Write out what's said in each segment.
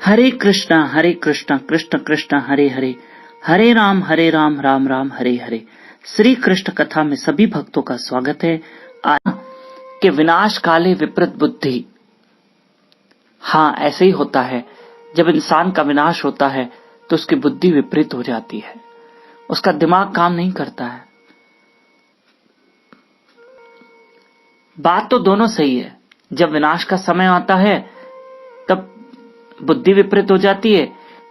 हरे कृष्णा कृष्ण कृष्ण हरे हरे, हरे राम राम राम हरे हरे। श्री कृष्ण कथा में सभी भक्तों का स्वागत है। आज के विनाश काले विपरीत बुद्धि। हाँ, ऐसे ही होता है। जब इंसान का विनाश होता है तो उसकी बुद्धि विपरीत हो जाती है, उसका दिमाग काम नहीं करता है। बात तो दोनों सही है। जब विनाश का समय आता है तब बुद्धि विपरीत हो जाती है,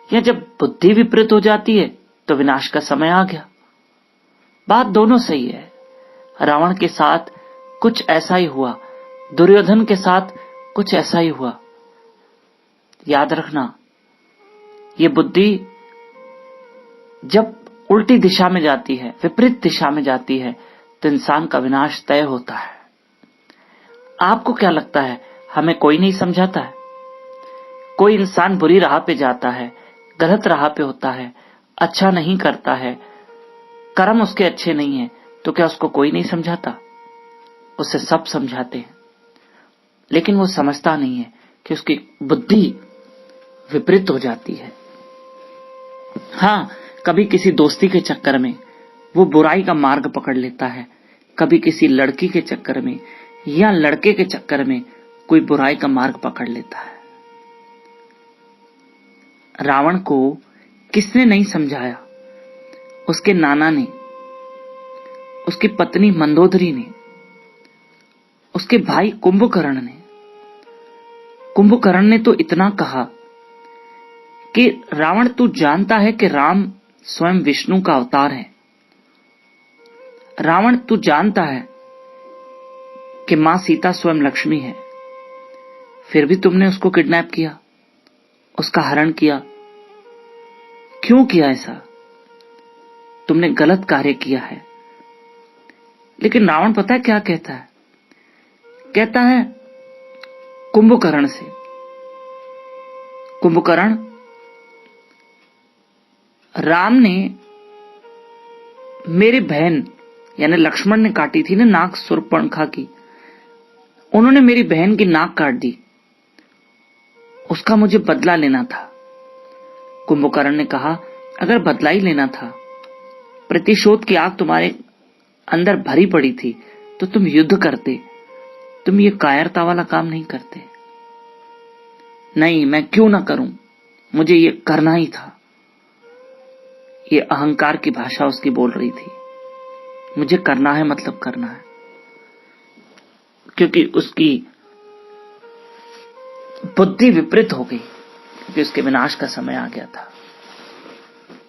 या जब बुद्धि विपरीत हो जाती है तो विनाश का समय आ गया। बात दोनों सही है। रावण के साथ कुछ ऐसा ही हुआ, दुर्योधन के साथ कुछ ऐसा ही हुआ। याद रखना, ये बुद्धि जब उल्टी दिशा में जाती है, विपरीत दिशा में जाती है, तो इंसान का विनाश तय होता है। आपको क्या लगता है, हमें कोई नहीं समझाता है? कोई इंसान बुरी राह पे जाता है, गलत राह पे होता है, अच्छा नहीं करता है, कर्म उसके अच्छे नहीं है, तो क्या उसको कोई नहीं समझाता? उसे सब समझाते हैं, लेकिन वो समझता नहीं है कि उसकी बुद्धि विपरीत हो जाती है। हाँ, कभी किसी दोस्ती के चक्कर में वो बुराई का मार्ग पकड़ लेता है, कभी किसी लड़की के चक्कर में या लड़के के चक्कर में कोई बुराई का मार्ग पकड़ लेता है। रावण को किसने नहीं समझाया? उसके नाना ने, उसकी पत्नी मंदोदरी ने, उसके भाई कुंभकर्ण ने। कुंभकर्ण ने तो इतना कहा कि रावण, तू जानता है कि राम स्वयं विष्णु का अवतार है। रावण, तू जानता है कि मां सीता स्वयं लक्ष्मी है, फिर भी तुमने उसको किडनैप किया, उसका हरण किया। क्यों किया ऐसा? तुमने गलत कार्य किया है। लेकिन रावण पता है क्या कहता है? कहता है कुंभकर्ण से, कुंभकर्ण, राम ने मेरी बहन यानी लक्ष्मण ने काटी थी ना नाक शूर्पणखा की, उन्होंने मेरी बहन की नाक काट दी, उसका मुझे बदला लेना था। कुंभकर्ण ने कहा, अगर बदला ही लेना था, प्रतिशोध की आग तुम्हारे अंदर भरी पड़ी थी, तो तुम युद्ध करते, तुम ये कायरता वाला काम नहीं करते। नहीं, मैं क्यों ना करूं, मुझे ये करना ही था। ये अहंकार की भाषा उसकी बोल रही थी, मुझे करना है मतलब करना है। क्योंकि उसकी बुद्धि विपरीत हो गई, क्योंकि उसके विनाश का समय आ गया था।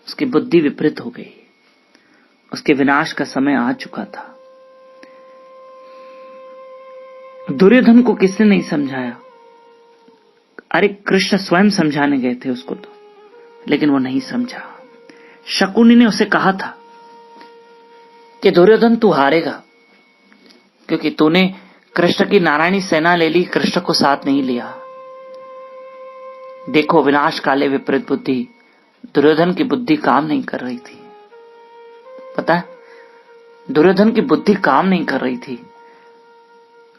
उसकी बुद्धि विपरीत हो गई, उसके विनाश का समय आ चुका था। दुर्योधन को किसने नहीं समझाया? अरे कृष्ण स्वयं समझाने गए थे उसको तो, लेकिन वो नहीं समझा। शकुनी ने उसे कहा था कि दुर्योधन, तू हारेगा, क्योंकि तूने कृष्ण की नारायणी सेना ले ली, कृष्ण को साथ नहीं लिया। देखो, विनाश काले विपरीत बुद्धि। दुर्योधन की बुद्धि काम नहीं कर रही थी। पता है, दुर्योधन की बुद्धि काम नहीं कर रही थी।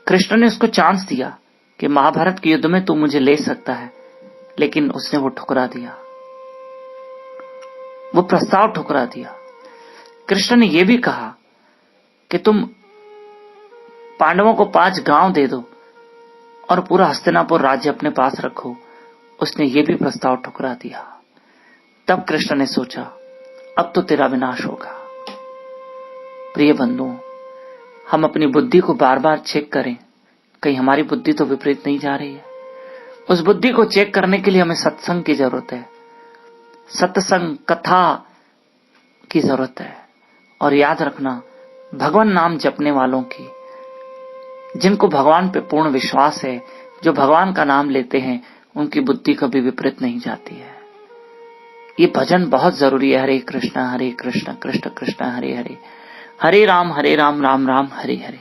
कृष्ण ने उसको चांस दिया कि महाभारत के युद्ध में तू मुझे ले सकता है, लेकिन उसने वो ठुकरा दिया, वो प्रस्ताव ठुकरा दिया। कृष्ण ने यह भी कहा कि तुम पांडवों को 5 गांव दे दो और पूरा हस्तिनापुर राज्य अपने पास रखो। उसने ये भी प्रस्ताव ठुकरा दिया। तब कृष्ण ने सोचा, अब तो तेरा विनाश होगा। प्रिय बंधुओं, हम अपनी बुद्धि को बार बार चेक करें, कहीं हमारी बुद्धि तो विपरीत नहीं जा रही है। उस बुद्धि को चेक करने के लिए हमें सत्संग की जरूरत है, सत्संग कथा की जरूरत है। और याद रखना, भगवान नाम जपने वालों की, जिनको भगवान पे पूर्ण विश्वास है, जो भगवान का नाम लेते हैं, उनकी बुद्धि कभी विपरीत नहीं जाती है। ये भजन बहुत जरूरी है। हरे कृष्ण कृष्ण कृष्ण हरे हरे, हरे राम राम राम हरे हरे।